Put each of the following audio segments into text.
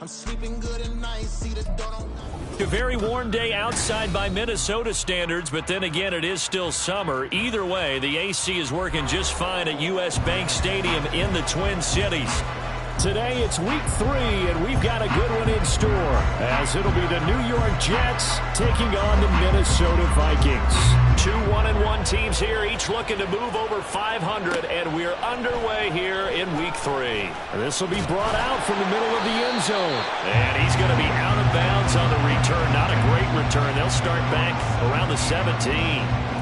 I'm sleeping good at night. See the door don't. A very warm day outside by Minnesota standards, but then again, it is still summer. Either way, the AC is working just fine at U.S. Bank Stadium in the Twin Cities. Today, it's week 3, and we've got a good one in store, as it'll be the New York Jets taking on the Minnesota Vikings. 2 1-1 teams here, each looking to move over 500, and we're underway here in week 3. This will be brought out from the middle of the end zone. And he's going to be out of bounds on the return. Not a great return. They'll start back around the 17.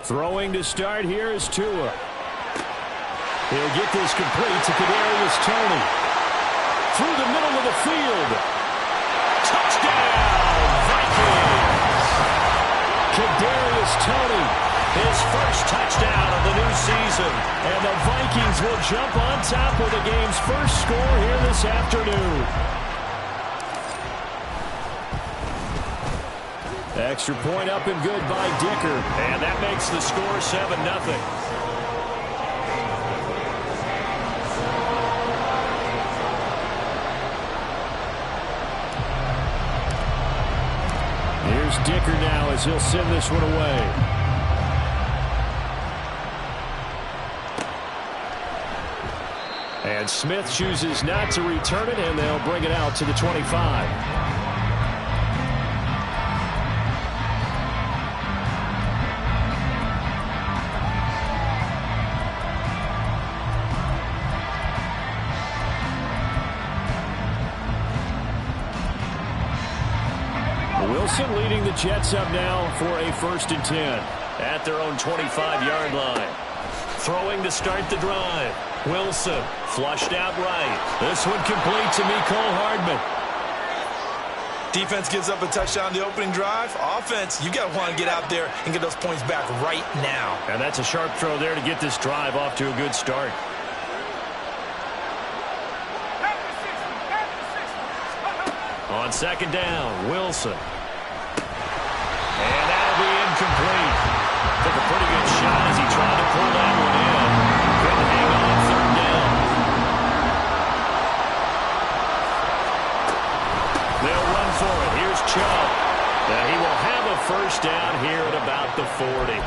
Throwing to start here is Tua. He'll get this complete to Kadarius Toney. Through the middle of the field. Touchdown, Vikings! Kadarius Toney, his first touchdown of the new season. And the Vikings will jump on top with the game's first score here this afternoon. Extra point up and good by Dicker. And that makes the score 7-0. Here's Dicker now as he'll send this one away. And Smith chooses not to return it, and they'll bring it out to the 25. Wilson leading the Jets up now for a 1st and 10 at their own 25-yard line. Throwing to start the drive. Wilson flushed out right. This one complete to Mecole Hardman. Defense gives up a touchdown the opening drive. Offense, you got to want to get out there and get those points back right now. And that's a sharp throw there to get this drive off to a good start. On 2nd down, Wilson. And that'll be incomplete. Took a pretty good shot as he tried to pull that one in. Couldn't hang on 3rd down. They'll run for it. Here's Chubb. Now he will have a 1st down here at about the 40.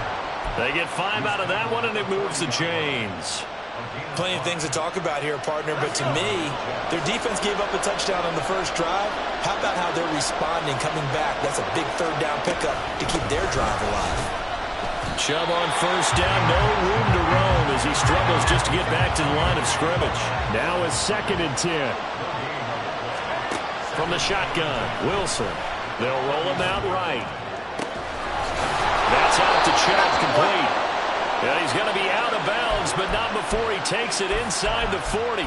They get 5 out of that one, and it moves the chains. Plenty of things to talk about here, partner, but to me, their defense gave up a touchdown on the first drive. How about how they're responding, coming back? That's a big 3rd down pickup to keep their drive alive. Chubb on 1st down, no room to roam as he struggles just to get back to the line of scrimmage. Now a 2nd and 10. From the shotgun, Wilson. They'll roll him out right. That's out to Chubb, complete. Yeah, he's going to be out of bounds, but not before he takes it inside the 40.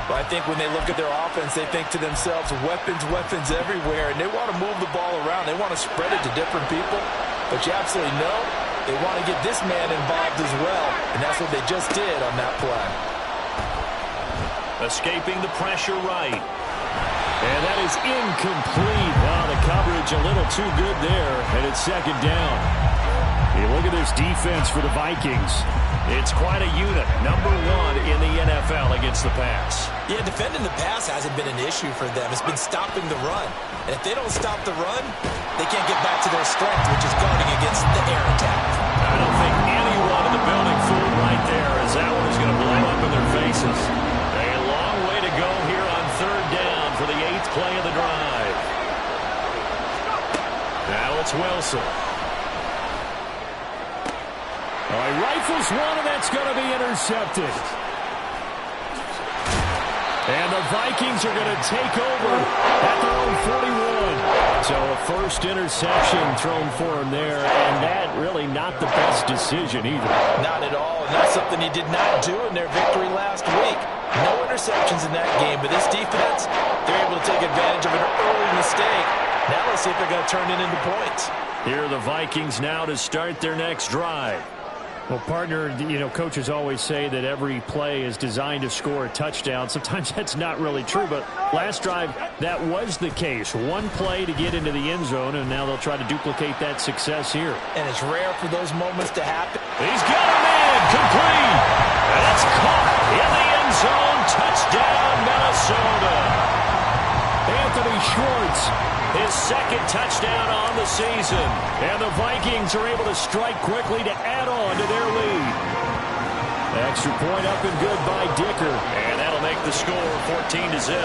Well, I think when they look at their offense, they think to themselves, weapons everywhere, and they want to move the ball around. They want to spread it to different people, but you absolutely know they want to get this man involved as well, and that's what they just did on that play. Escaping the pressure right. And that is incomplete. Wow, the coverage a little too good there, and it's 2nd down. Hey, look at this defense for the Vikings. It's quite a unit. Number 1 in the NFL against the pass. Yeah, defending the pass hasn't been an issue for them. It's been stopping the run. And if they don't stop the run, they can't get back to their strength, which is guarding against the air attack. I don't think anyone in the building fooled right there, as that one is going to blow up in their faces. A long way to go here on 3rd down for the 8th play of the drive. Now it's Wilson. He rifles one, and that's going to be intercepted. And the Vikings are going to take over at their own 41. So a 1st interception thrown for him there, and that really not the best decision either. Not at all, and that's something he did not do in their victory last week. No interceptions in that game, but this defense, they're able to take advantage of an early mistake. Now let's see if they're going to turn it into points. Here are the Vikings now to start their next drive. Well, partner, coaches always say that every play is designed to score a touchdown. Sometimes that's not really true, but last drive, that was the case. One play to get into the end zone, and now they'll try to duplicate that success here. And it's rare for those moments to happen. He's got a man, complete. That's caught in the end zone. Touchdown, Minnesota. Anthony Schwartz, his second touchdown on the season. And the Vikings are able to strike quickly to add on to their lead. Extra point up and good by Dicker. And that'll make the score 14-0.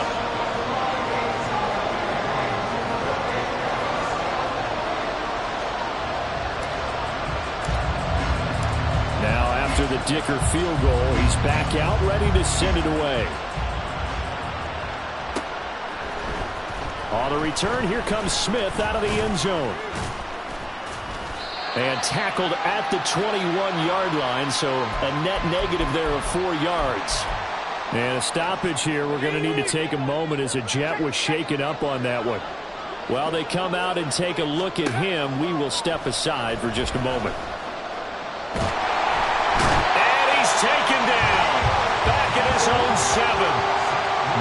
Now after the Dicker field goal, he's back out ready to send it away. On the return, here comes Smith out of the end zone. And tackled at the 21-yard line, so a net negative there of 4 yards. And a stoppage here. We're going to need to take a moment as a Jet was shaken up on that one. While they come out and take a look at him, we will step aside for just a moment. And he's taken down. Back at his own 7.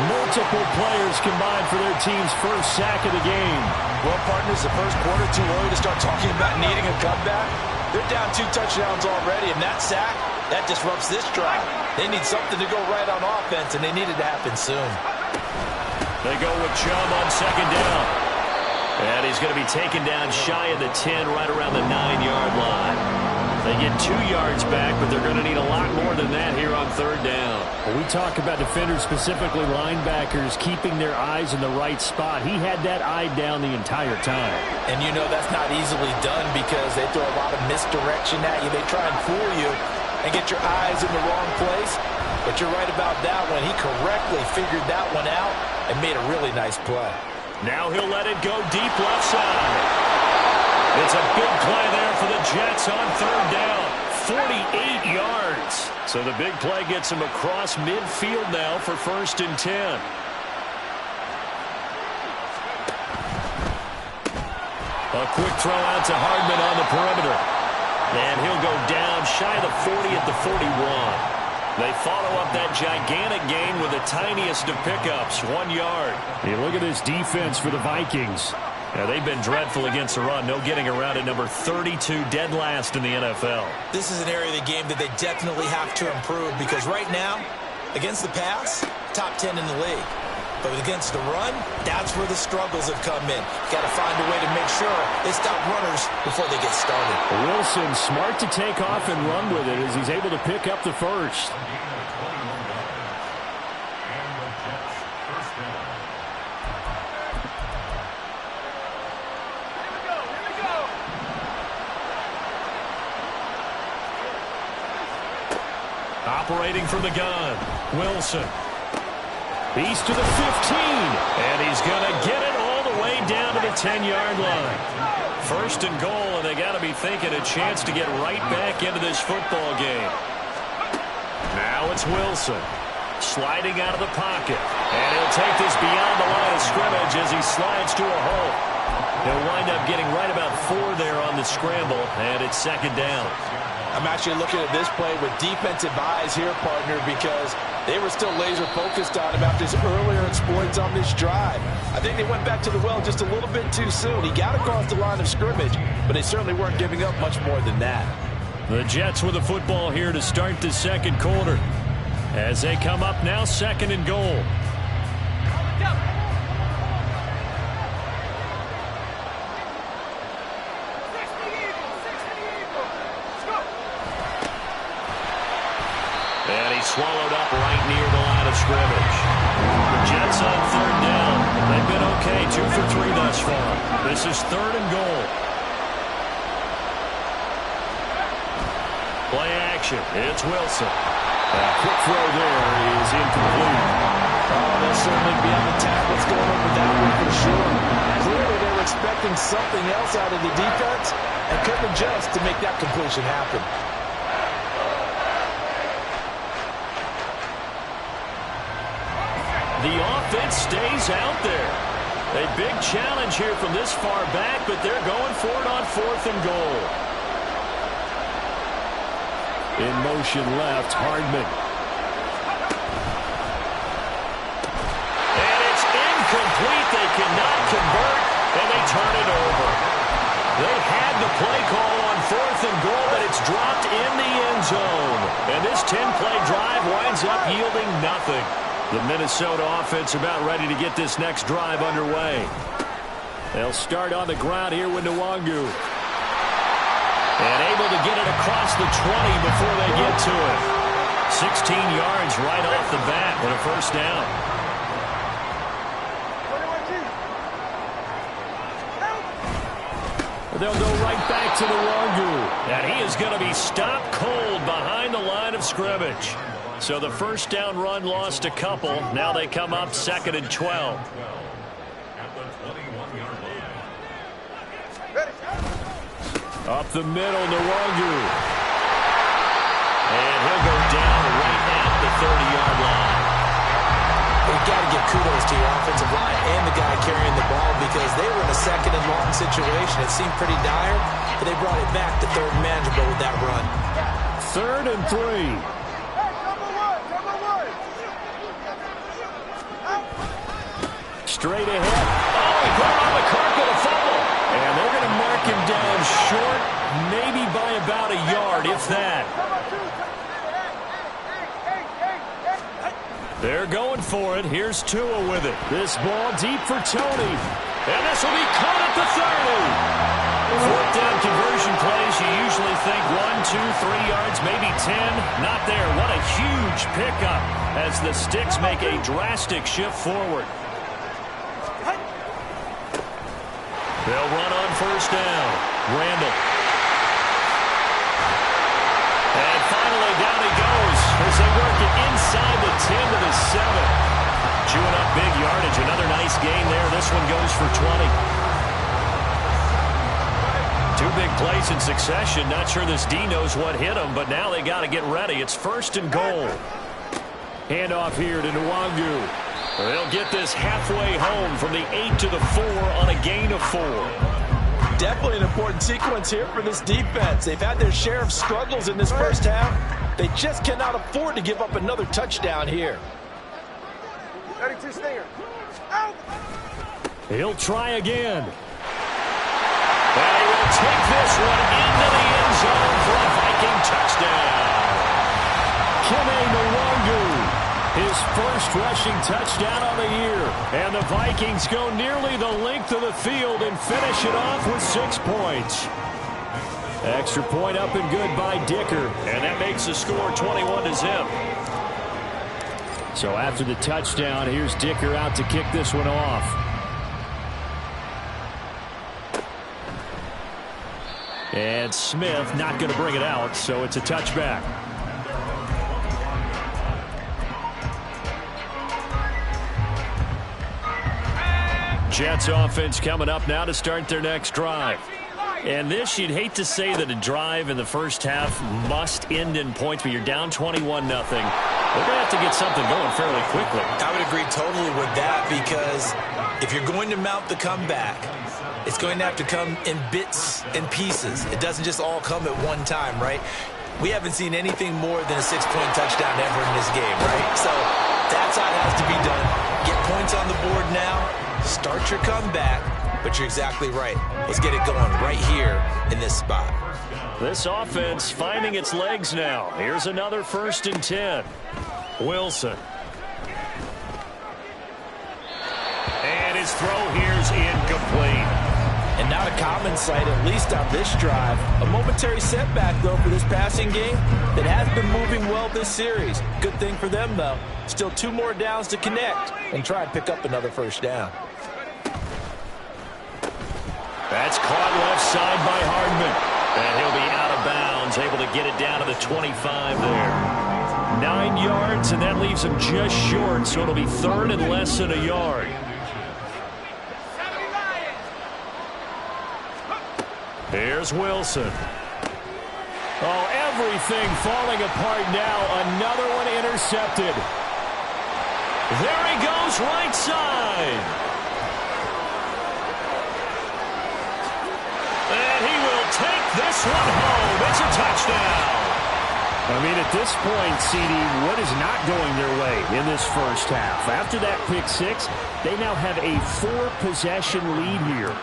Multiple players combined for their team's first sack of the game. Well, partners, the first quarter, too early to start talking about needing a comeback. They're down 2 touchdowns already, and that sack, that disrupts this drive. They need something to go right on offense, and they need it to happen soon. They go with Chubb on second down. And he's going to be taken down shy of the 10, right around the 9-yard line. They get 2 yards back, but they're going to need a lot more than that here on third down. When we talk about defenders, specifically linebackers, keeping their eyes in the right spot. He had that eye down the entire time. And you know that's not easily done because they throw a lot of misdirection at you. They try and fool you and get your eyes in the wrong place. But you're right about that one. He correctly figured that one out and made a really nice play. Now he'll let it go deep left side. It's a big play there for the Jets on third down. 48 yards. So the big play gets him across midfield now for 1st and 10. A quick throw out to Hardman on the perimeter. And he'll go down shy of the 40 at the 41. They follow up that gigantic gain with the tiniest of pickups, 1 yard. Hey, look at this defense for the Vikings. Now, they've been dreadful against the run. No getting around at number 32, dead last in the NFL. This is an area of the game that they definitely have to improve because right now, against the pass, top 10 in the league. But against the run, that's where the struggles have come in. Got to find a way to make sure they stop runners before they get started. Wilson smart to take off and run with it as he's able to pick up the first. Operating from the gun, Wilson. He's to the 15, and he's going to get it all the way down to the 10-yard line. 1st and goal, and they got to be thinking a chance to get right back into this football game. Now it's Wilson, sliding out of the pocket, and he'll take this beyond the line of scrimmage as he slides to a hole. He'll wind up getting right about 4 there on the scramble, and it's 2nd down. I'm actually looking at this play with defensive eyes here, partner, because they were still laser focused on him after his earlier exploits on this drive. I think they went back to the well just a little bit too soon. He got across the line of scrimmage, but they certainly weren't giving up much more than that. The Jets with the football here to start the second quarter. As they come up now, 2nd and goal. And he's swallowed up right near the line of scrimmage. The Jets on third down. They've been okay, 2 for 3 thus far. This is 3rd and goal. Play action. It's Wilson. A quick throw there is incomplete. Oh, they'll certainly be on the tap. What's going on with that one for sure? Clearly they were expecting something else out of the defense and couldn't adjust to make that completion happen. The offense stays out there. A big challenge here from this far back, but they're going for it on 4th and goal. In motion left, Hardman. And it's incomplete. They cannot convert, and they turn it over. They had the play call on 4th and goal, but it's dropped in the end zone. And this 10-play drive winds up yielding nothing. The Minnesota offense about ready to get this next drive underway. They'll start on the ground here with Nwangu. And able to get it across the 20 before they get to it. 16 yards right off the bat with a first down. They'll go right back to Nwangu. And he is going to be stopped cold behind the line of scrimmage. So the first down run lost a couple. Now they come up 2nd and 12. Up the middle, Nwangu. And he'll go down right at the 30-yard line. You've got to give kudos to your offensive line and the guy carrying the ball because they were in a 2nd and long situation. It seemed pretty dire, but they brought it back to 3rd and manageable with that run. 3rd and 3. Straight ahead. Oh, he put on the clock with a fumble. And they're going to mark him down short, maybe by about a yard, if that. They're going for it. Here's Tua with it. This ball deep for Tony. And this will be caught at the 30. 4th down conversion plays, you usually think 1, 2, 3 yards, maybe 10. Not there. What a huge pickup as the Sticks make a drastic shift forward. They'll run on 1st down. Randall. And finally down he goes as they work it inside the 10 to the 7. Chewing up big yardage. Another nice gain there. This one goes for 20. 2 big plays in succession. Not sure this D knows what hit him, but now they got to get ready. It's 1st and goal. Handoff here to Nwangu. They'll get this halfway home from the 8 to the 4 on a gain of 4. Definitely an important sequence here for this defense. They've had their share of struggles in this first half. They just cannot afford to give up another touchdown here. He'll try again. And he will take this one into the end zone for a Viking touchdown. Kene Nwangu. His first rushing touchdown on the year. And the Vikings go nearly the length of the field and finish it off with 6 points. Extra point up and good by Dicker. And that makes the score 21-0. So after the touchdown, here's Dicker out to kick this one off. And Smith not going to bring it out, so it's a touchback. Jets offense coming up now to start their next drive. And this, you'd hate to say that a drive in the first half must end in points, but you're down 21-0. They're going to have to get something going fairly quickly. I would agree totally with that because if you're going to mount the comeback, it's going to have to come in bits and pieces. It doesn't just all come at one time, right? We haven't seen anything more than a 6-point touchdown ever in this game, right? So that's how it has to be done. Get points on the board now. Start your comeback, but you're exactly right. Let's get it going right here in this spot. This offense finding its legs now. Here's another 1st and 10. Wilson. And his throw here's incomplete. And not a common sight, at least on this drive. A momentary setback, though, for this passing game that has been moving well this series. Good thing for them, though. Still 2 more downs to connect and try and pick up another 1st down. That's caught left side by Hardman. And he'll be out of bounds, able to get it down to the 25 there. 9 yards, and that leaves him just short, so it'll be 3rd and less than a yard. Here's Wilson. Oh, everything falling apart now. Another one intercepted. There he goes right side. And he will take this one home. It's a touchdown. I mean, at this point, CD, what is not going their way in this first half? After that pick six, they now have a 4-possession lead here.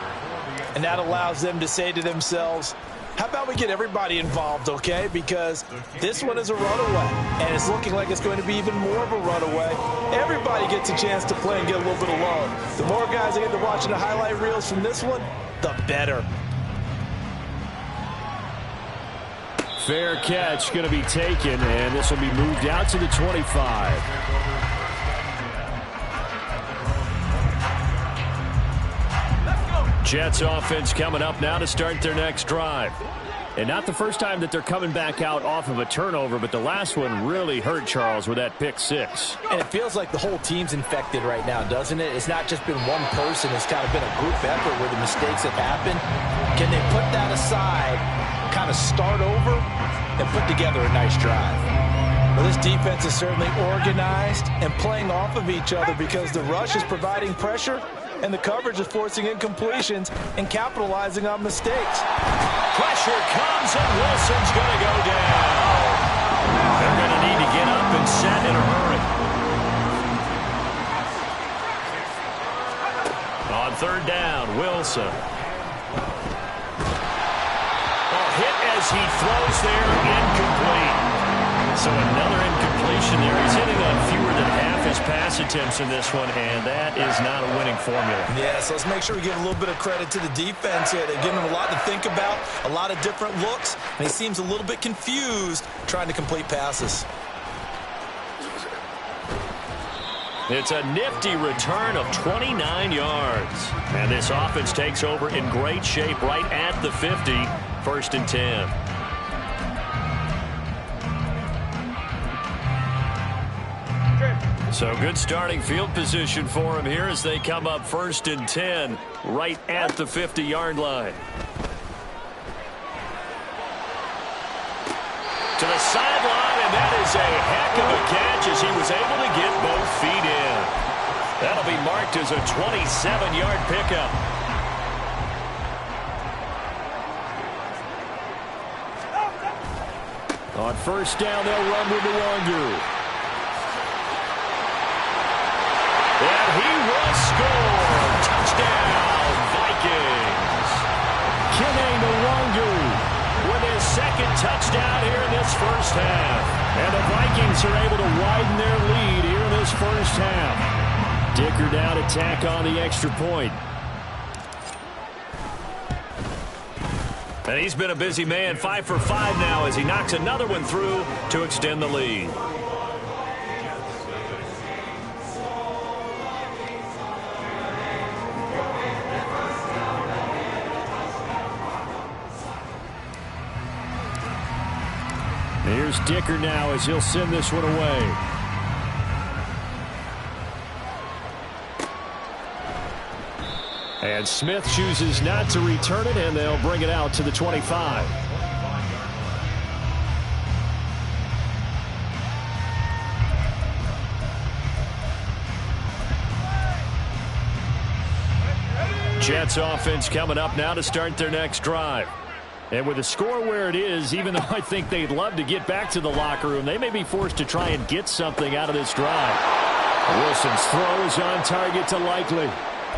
And that allows them to say to themselves, how about we get everybody involved, okay? Because this one is a runaway, and it's looking like it's going to be even more of a runaway. Everybody gets a chance to play and get a little bit of love. The more guys that get to watching the highlight reels from this one, the better. Fair catch going to be taken, and this will be moved out to the 25. Jets offense coming up now to start their next drive. And not the first time that they're coming back out off of a turnover, but the last one really hurt Charles with that pick six. And it feels like the whole team's infected right now, doesn't it? It's not just been one person. It's kind of been a group effort where the mistakes have happened. Can they put that aside, kind of start over, and put together a nice drive? Well, this defense is certainly organized and playing off of each other because the rush is providing pressure and the coverage is forcing incompletions and capitalizing on mistakes. Pressure comes, and Wilson's going to go down. They're going to need to get up and set in a hurry. On third down, Wilson. Hit as he throws there, incomplete. So another incompletion there. He's hitting on fewer than half his pass attempts in this one, and that is not a winning formula. Yeah, so let's make sure we give a little bit of credit to the defense here. They're giving him a lot to think about, a lot of different looks, and he seems a little bit confused trying to complete passes. It's a nifty return of 29 yards. And this offense takes over in great shape right at the 50. First and 10. So good starting field position for him here as they come up first and 10 right at the 50-yard line. To the sideline, and that is a heck of a catch as he was able to get both feet in. That'll be marked as a 27-yard pickup. On first down, they'll run with the Nwangwu. And he will score. Touchdown, Vikings. Kene Nwangwu With his second touchdown here in this first half. And the Vikings are able to widen their lead here in this first half. Dicker down to tack on the extra point. And he's been a busy man, 5 for 5 now as he knocks another one through to extend the lead. Here's Dicker now as he'll send this one away. And Smith chooses not to return it, and they'll bring it out to the 25. Jets offense coming up now to start their next drive. And with the score where it is, even though I think they'd love to get back to the locker room, they may be forced to try and get something out of this drive. Wilson's throw is on target to Likely.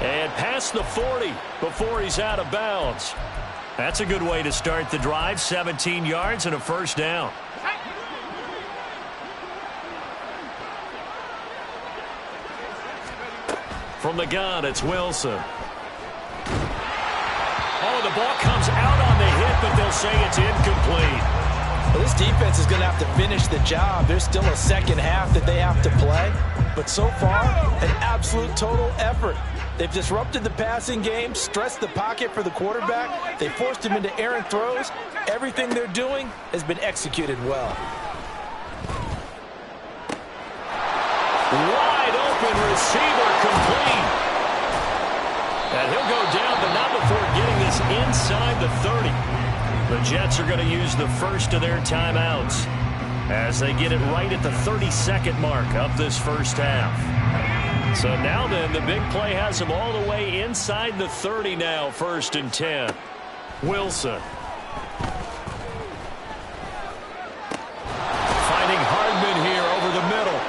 And past the 40 before he's out of bounds. That's a good way to start the drive. 17 yards and a first down. From the gun, it's Wilson. Oh, the ball comes out on the hit, but they'll say it's incomplete. Well, this defense is going to have to finish the job. There's still a second half that they have to play. But so far, an absolute total effort. They've disrupted the passing game, stressed the pocket for the quarterback. They forced him into errant throws. Everything they're doing has been executed well. Wide open receiver complete. And he'll go down, but not before getting this inside the 30. The Jets are going to use the first of their timeouts as they get it right at the 32nd mark of this first half. So now then, the big play has him all the way inside the 30 now, 1st and 10. Wilson. Finding Hardman here over the middle.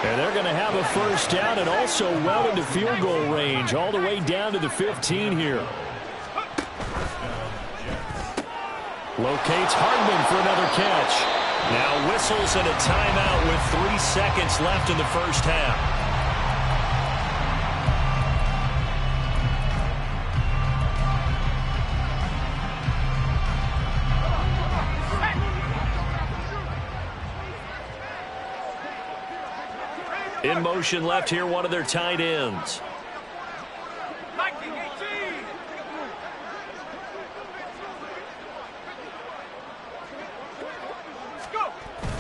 And they're going to have a 1st down and also well into field goal range, all the way down to the 15 here. Locates Hardman for another catch. Now whistles and a timeout with 3 seconds left in the 1st half. In motion left here, one of their tight ends.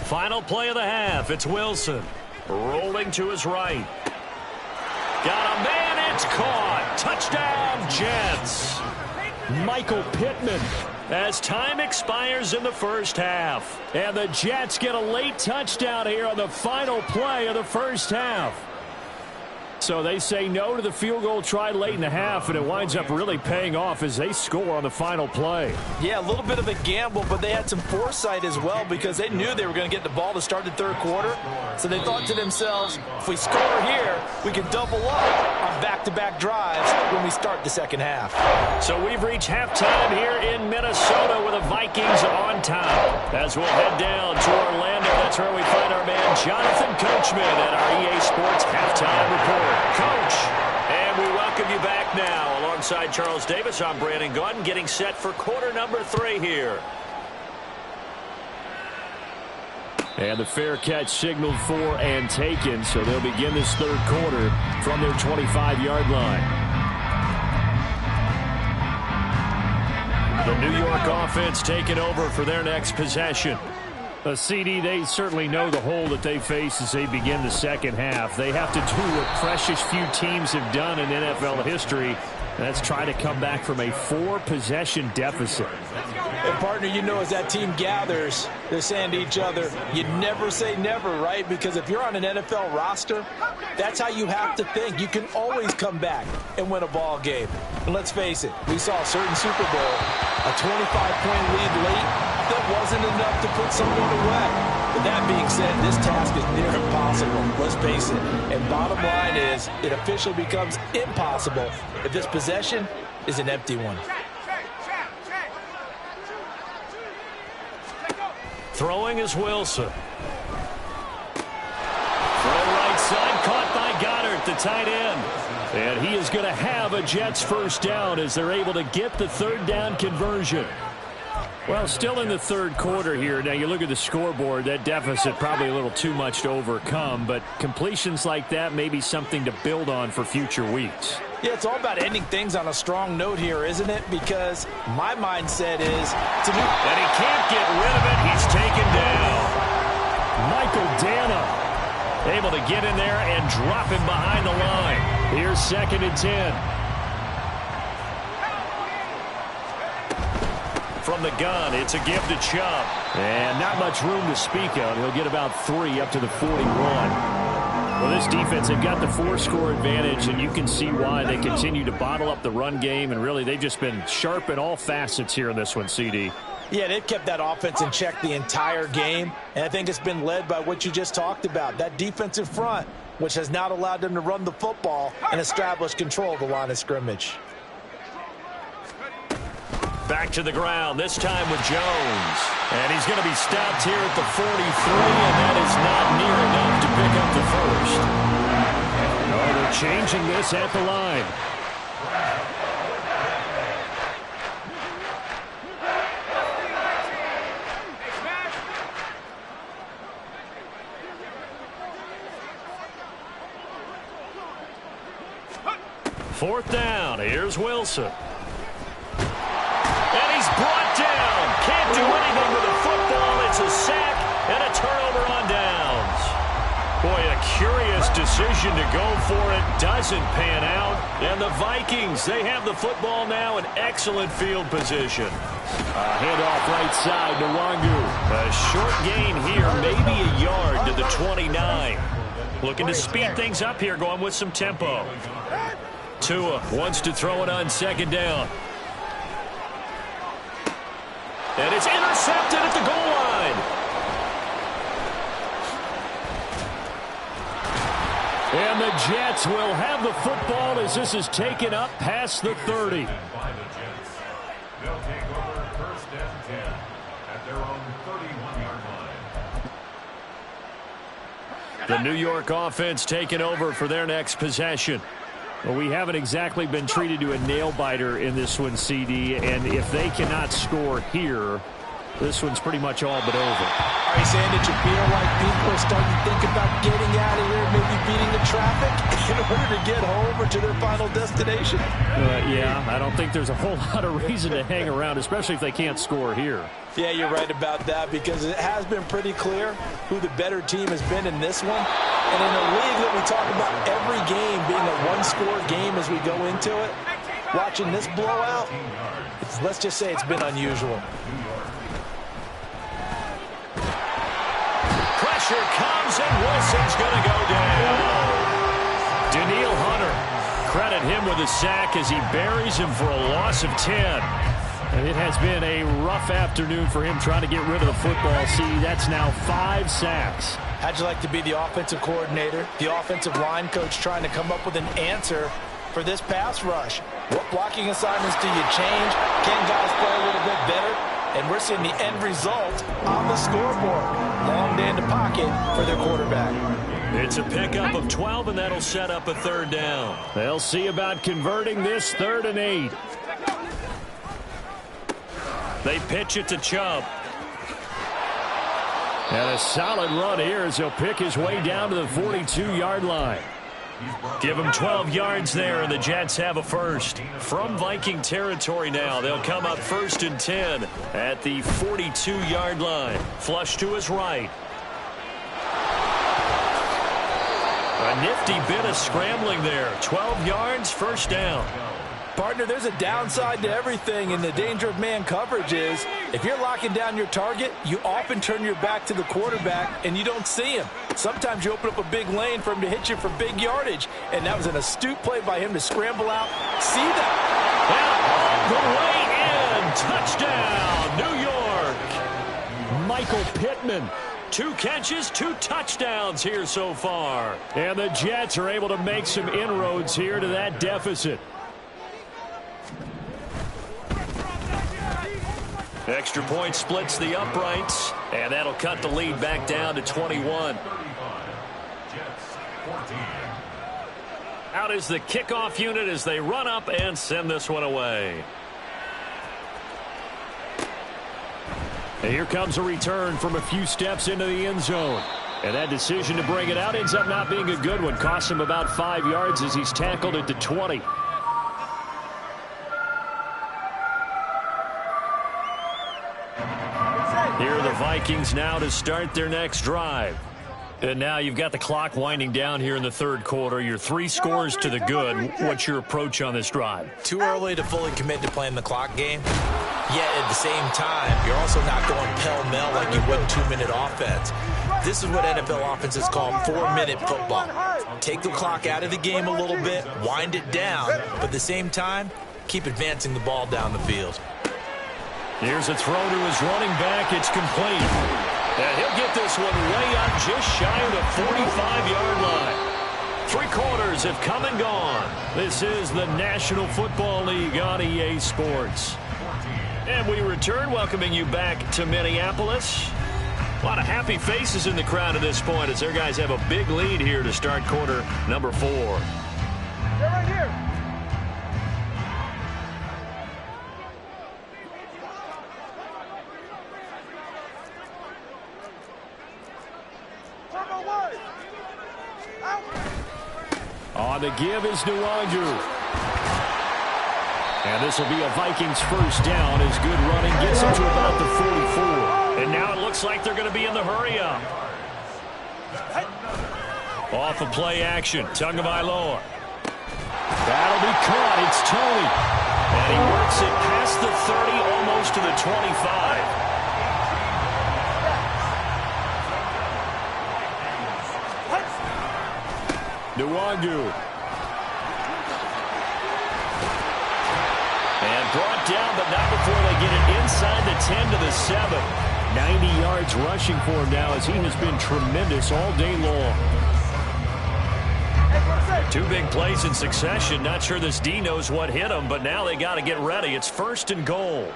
Final play of the half. It's Wilson. Rolling to his right. Got a man. It's caught. Touchdown, Jets. Michael Pittman. As time expires in the 1st half. And the Jets get a late touchdown here on the final play of the 1st half. So they say no to the field goal try late in the half, and it winds up really paying off as they score on the final play. Yeah, a little bit of a gamble, but they had some foresight as well because they knew they were going to get the ball to start the 3rd quarter. So they thought to themselves, if we score here, we can double up on back-to-back drives when we start the 2nd half. So we've reached halftime here in Minnesota with the Vikings on top. As we'll head down to Orlando, that's where we find our man Jonathan Coachman at our EA Sports Halftime Report. Coach, and we welcome you back now. Alongside Charles Davis, I'm Brandon Gaudin, getting set for quarter number 3 here. And the fair catch signaled for and taken, so they'll begin this 3rd quarter from their 25-yard line. The New York offense taking over for their next possession. CD, they certainly know the hole that they face as they begin the 2nd half. They have to do what precious few teams have done in NFL history. That's try to come back from a 4-possession deficit. And, partner, you know as that team gathers, they're saying to each other, you never say never, right? Because if you're on an NFL roster, that's how you have to think. You can always come back and win a ball game. And let's face it, we saw a certain Super Bowl, a 25-point lead late. That wasn't enough to put someone away. But that being said, this task is near impossible. Let's face it. And bottom line is, it officially becomes impossible if this possession is an empty one. Throwing is Wilson. Throw right side, caught by Goddard, the tight end. And he is going to have a Jets 1st down as they're able to get the 3rd down conversion. Well, still in the 3rd quarter here. Now, you look at the scoreboard, that deficit probably a little too much to overcome, but completions like that may be something to build on for future weeks. Yeah, it's all about ending things on a strong note here, isn't it? Because my mindset is to do... And he can't get rid of it. He's taken down. Michael Dana able to get in there and drop him behind the line. Here's 2nd and 10. From the gun, it's a give to Chubb. And not much room to speak of. He'll get about 3 up to the 41. Well, this defense, they've got the 4-score advantage, and you can see why they continue to bottle up the run game, and really they've just been sharp in all facets here in this one, CD. Yeah, they've kept that offense in check the entire game, and I think it's been led by what you just talked about, that defensive front, which has not allowed them to run the football and establish control of the line of scrimmage. Back to the ground, this time with Jones. And he's going to be stopped here at the 43, and that is not near enough to pick up the 1st. Oh, they're changing this at the line. Fourth down, here's Wilson. And he's brought down. Can't do anything with the football. It's a sack and a turnover on downs. Boy, a curious decision to go for it. Doesn't pan out. And the Vikings, they have the football now in excellent field position. Handoff right side to Wangu. A short gain here, maybe a yard to the 29. Looking to speed things up here, going with some tempo. Tua wants to throw it on second down. And it's intercepted at the goal line. And the Jets will have the football as this is taken up past the 30. They'll take over first and 10 at their own 31-yard line. The New York offense taking over for their next possession. Well, we haven't exactly been treated to a nail-biter in this one, CD, and if they cannot score here, this one's pretty much all but over. Are you saying that you feel like people are starting to think about getting out of here, maybe beating the traffic in order to get home or to their final destination? Yeah, I don't think there's a whole lot of reason to hang around, especially if they can't score here. Yeah, you're right about that because it has been pretty clear who the better team has been in this one. And in a league that we talk about every game being a one-score game as we go into it, watching this blowout, let's just say it's been unusual. Pressure comes and Wilson's going to go down. Daniil Hunter, credit him with a sack as he buries him for a loss of 10. And it has been a rough afternoon for him trying to get rid of the football. See, that's now 5 sacks. How'd you like to be the offensive coordinator, the offensive line coach trying to come up with an answer for this pass rush? What blocking assignments do you change? Can guys play a little bit better? And we're seeing the end result on the scoreboard. Long day in the pocket for their quarterback. It's a pickup of 12, and that'll set up a third down. They'll see about converting this 3rd and 8. They pitch it to Chubb. And a solid run here as he'll pick his way down to the 42-yard line. Give him 12 yards there, and the Jets have a first. From Viking territory now, they'll come up 1st and 10 at the 42-yard line. Flush to his right. A nifty bit of scrambling there. 12 yards, first down. Partner, there's a downside to everything, and the danger of man coverage is if you're locking down your target, you often turn your back to the quarterback and you don't see him. Sometimes you open up a big lane for him to hit you for big yardage, and that was an astute play by him to scramble out. See that? And all the way in. Touchdown, New York. Michael Pittman. 2 catches, 2 touchdowns here so far. And the Jets are able to make some inroads here to that deficit. Extra point splits the uprights, and that'll cut the lead back down to 21. Out is the kickoff unit as they run up and send this one away. And here comes a return from a few steps into the end zone. And that decision to bring it out ends up not being a good one. Costs him about 5 yards as he's tackled at the 20. Here are the Vikings now to start their next drive. And now you've got the clock winding down here in the 3rd quarter. You're 3 scores to the good. What's your approach on this drive? Too early to fully commit to playing the clock game. Yet at the same time, you're also not going pell-mell like you would 2-minute offense. This is what NFL offenses call 4-minute football. Take the clock out of the game a little bit, wind it down, but at the same time, keep advancing the ball down the field. Here's a throw to his running back. It's complete. And he'll get this one way up just shy of the 45-yard line. 3 quarters have come and gone. This is the National Football League on EA Sports. And we return, welcoming you back to Minneapolis. A lot of happy faces in the crowd at this point as their guys have a big lead here to start quarter number 4. They're right here. On the give is Nwangu. And this will be a Vikings first down as good running gets them to about the 44. And now it looks like they're going to be in the hurry up. Off of play action, Tagovailoa. That'll be caught. It's Tony. And he works it past the 30, almost to the 25. Nwangu. And brought down, but not before they get it inside the 10 to the 7. 90 yards rushing for him now as he has been tremendous all day long. 2 big plays in succession. Not sure this D knows what hit him, but now they got to get ready. It's 1st and goal.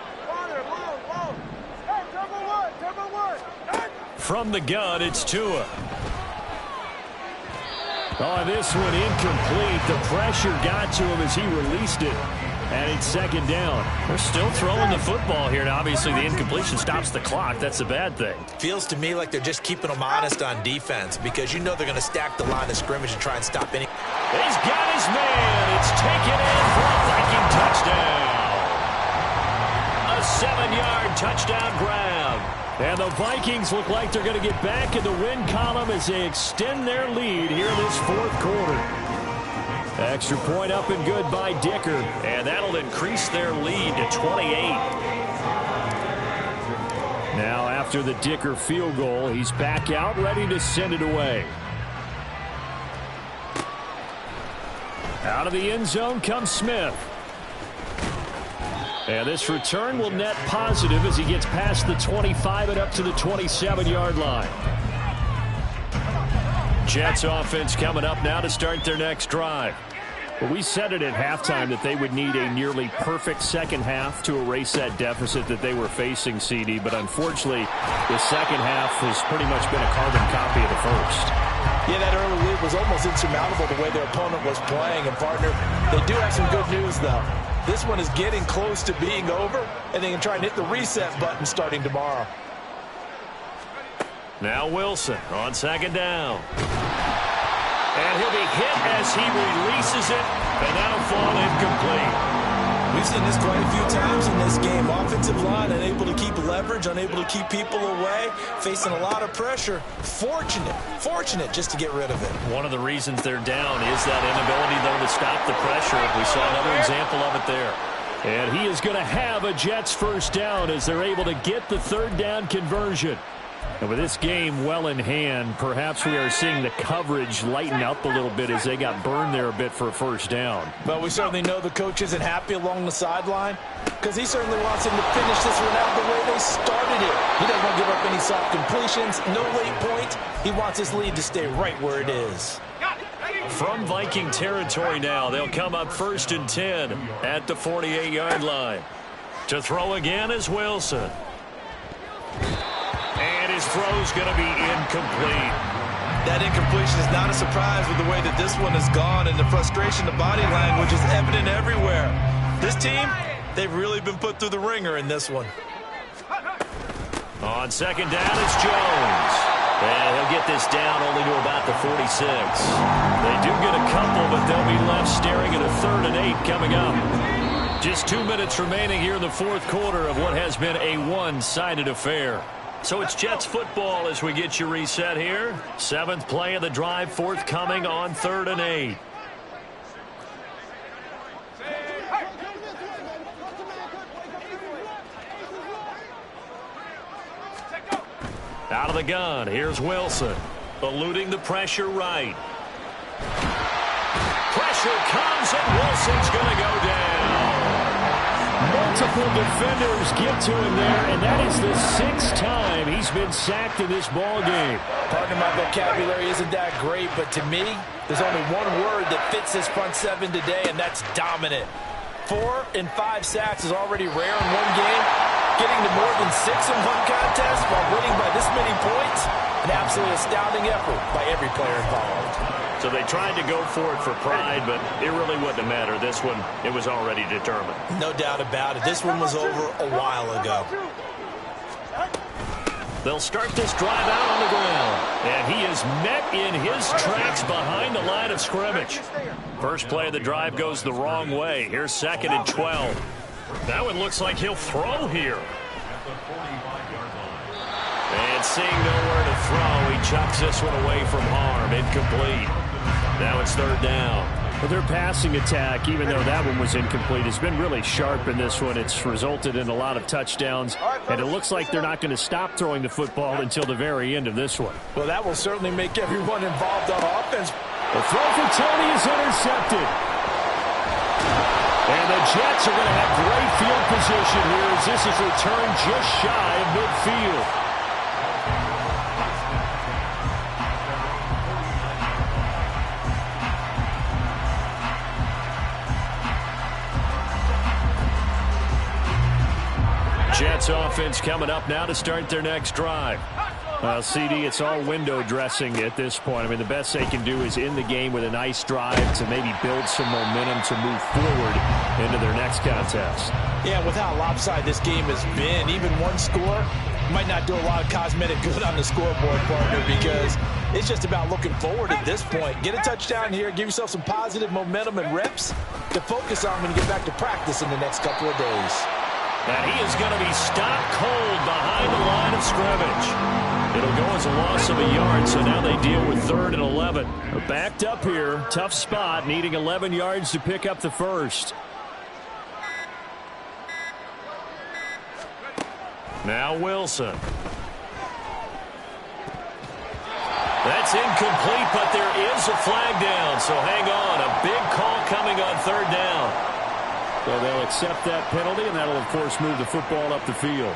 From the gun, it's Tua. Oh, this one incomplete. The pressure got to him as he released it. And it's 2nd down. They're still throwing the football here. Now, obviously, the incompletion stops the clock. That's a bad thing. Feels to me like they're just keeping them honest on defense because you know they're going to stack the line of scrimmage and try and stop any. He's got his man. It's taken in for a Viking touchdown. A 7-yard touchdown grab. And the Vikings look like they're going to get back in the win column as they extend their lead here this 4th quarter. Extra point up and good by Dicker. And that'll increase their lead to 28. Now after the Dicker field goal, he's back out ready to send it away. Out of the end zone comes Smith. And this return will net positive as he gets past the 25 and up to the 27-yard line. Jets offense coming up now to start their next drive. Well, we said it at halftime that they would need a nearly perfect second half to erase that deficit that they were facing, CD. But unfortunately, the second half has pretty much been a carbon copy of the first. Yeah, that early lead was almost insurmountable the way their opponent was playing. And, partner, they do have some good news, though. This one is getting close to being over, and they can try and hit the reset button starting tomorrow. Now Wilson on 2nd down. And he'll be hit as he releases it, and that'll fall incomplete. We've seen this quite a few times in this game. Offensive line unable to keep leverage, unable to keep people away, facing a lot of pressure. Fortunate just to get rid of it. One of the reasons they're down is that inability, though, to stop the pressure. We saw another example of it there. And he is going to have a Jets first down as they're able to get the 3rd down conversion. And with this game well in hand, perhaps we are seeing the coverage lighten up a little bit as they got burned there a bit for a first down. But we certainly know the coach isn't happy along the sideline because he certainly wants him to finish this one out the way they started it. He doesn't want to give up any soft completions, no late point. He wants his lead to stay right where it is. From Viking territory now, they'll come up 1st and 10 at the 48-yard line. To throw again is Wilson. And his throw's going to be incomplete. That incompletion is not a surprise with the way that this one has gone, and the frustration, the body language is evident everywhere. This team, they've really been put through the ringer in this one. On 2nd down, it's Jones. And he'll get this down only to about the 46. They do get a couple, but they'll be left staring at a 3rd and 8 coming up. Just 2 minutes remaining here in the 4th quarter of what has been a one-sided affair. So it's Jets football as we get you reset here. 7th play of the drive forthcoming on 3rd and 8. Out of the gun, here's Wilson. Eluding the pressure right. Pressure comes and Wilson's going to go down. Multiple defenders get to him there, and that is the 6th time he's been sacked in this ball game. Partner, my vocabulary isn't that great, but to me, there's only one word that fits this front 7 today, and that's dominant. 4 and 5 sacks is already rare in one game. Getting to more than 6 in one contest while winning by this many points, an absolutely astounding effort by every player involved. So they tried to go for it for pride, but it really wouldn't have mattered. This one, it was already determined. No doubt about it. This one was over a while ago. They'll start this drive out on the ground. And he is met in his tracks behind the line of scrimmage. First play of the drive goes the wrong way. Here's 2nd and 12. That one looks like he'll throw here. And seeing nowhere to throw, he chucks this one away from harm. Incomplete. Now it's 3rd down. Well, their passing attack, even though that one was incomplete, has been really sharp in this one. It's resulted in a lot of touchdowns, and it looks like they're not going to stop throwing the football until the very end of this one. Well, that will certainly make everyone involved on offense. The throw for Tony is intercepted. And the Jets are going to have great field position here as this is returned just shy of midfield. Jets offense coming up now to start their next drive. CD, it's all window dressing at this point. I mean, the best they can do is in the game with a nice drive to maybe build some momentum to move forward into their next contest. Yeah, with how lopsided this game has been, even one score might not do a lot of cosmetic good on the scoreboard, partner, because it's just about looking forward at this point. Get a touchdown here, give yourself some positive momentum and reps to focus on when you get back to practice in the next couple of days. And he is going to be stopped cold behind the line of scrimmage. It'll go as a loss of a yard, so now they deal with 3rd and 11. Backed up here, tough spot, needing 11 yards to pick up the first. Now Wilson. That's incomplete, but there is a flag down, so hang on. A big call coming on 3rd down. So they'll accept that penalty, and that'll, of course, move the football up the field.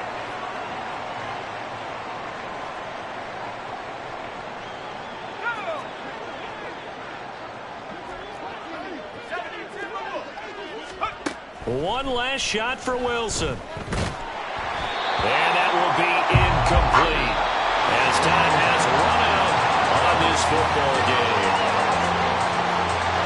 One last shot for Wilson. And that will be incomplete as time has run out on this football game.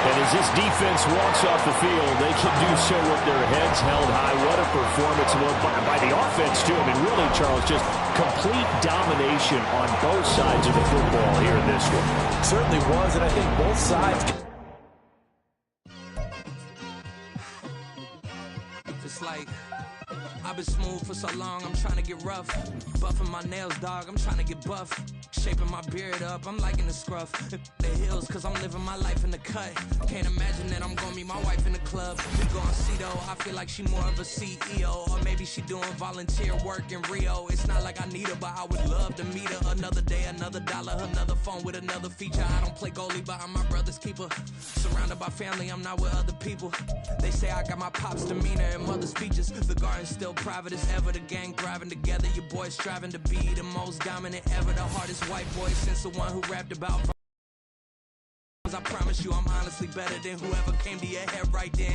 And as this defense walks off the field, they can do so with their heads held high. What a performance by the offense, too. I mean, really, Charles, just complete domination on both sides of the football here in this one. It certainly was, and I think both sides. It's like I've been smooth for so long, I'm trying to get rough. Buffing my nails, dog, I'm trying to get buff. Shaping my beard up, I'm liking the scruff. The hills, cause I'm living my life in the cut. Can't imagine that I'm gonna meet my wife in the club. We gon' see though, I feel like she more of a CEO. Or maybe she doing volunteer work in Rio. It's not like I need her, but I would love to meet her. Another day, another dollar, another phone with another feature. I don't play goalie, but I'm my brother's keeper. Surrounded by family, I'm not with other people. They say I got my pop's demeanor and mother's features. The garden's still private as ever. The gang thriving together. Your boys striving to be the most dominant ever. The hardest white boy since the one who rapped about. I promise you I'm honestly better than whoever came to your head right then.